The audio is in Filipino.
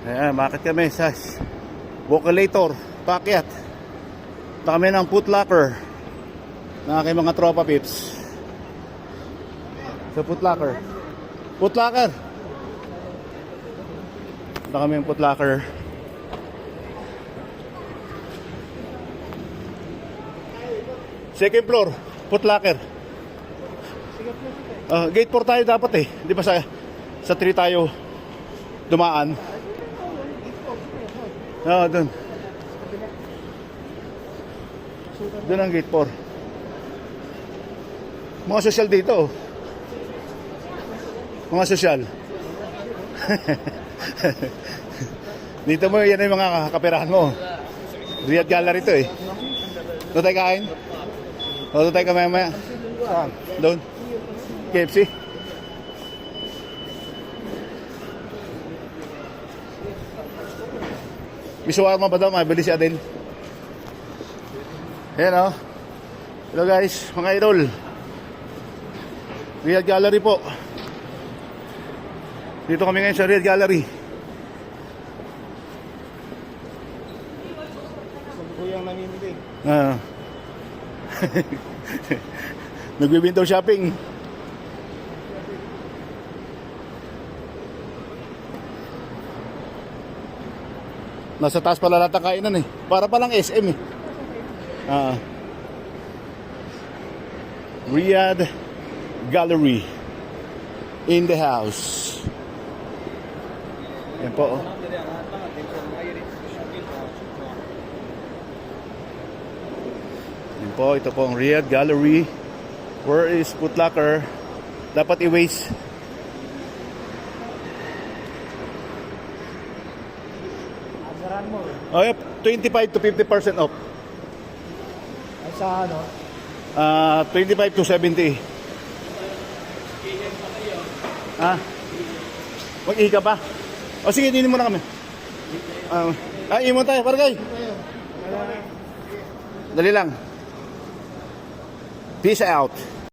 Ayan, bakit kami sa Vocalator, paakyat. Ito kami ng Foot Locker ng aking mga tropa pips. Sa Foot Locker. Foot Locker. Ito kami yung Foot Locker. Second floor, Foot Locker. Gate 4 tayo dapat eh. Di ba sa 3 tayo dumaan? Oo, dun. Dun ang gate 4. Mga sosyal dito. Mga sosyal. Dito mo, yan yung mga kaperahan mo. Riyadh Gallery to eh. Doon tayo kain? O, doon tayo kamaya-maya? Doon? KFC? Bisuarma ba daw? Mabili si Adel. Ayan o. Hello guys, mga idol. Riyadh Gallery po. Dito kami ngayon sa Riyadh Gallery. Kuyang namimili. Nagwi-window shopping. Nasa taas pala lahat ang kainan eh. Para palang SM eh. Riyadh Gallery in the house. Yan po oh. Yan po, ito po ang Riyadh Gallery. Where is Foot Locker? Dapat i-waste. Oh, yep, 25 to 50% off. Ay sa ano? 25 to 70. Mag-ihi ka pa? O sige, dinin mo na kami. Imon tayo, paragay. Dali lang. Peace out.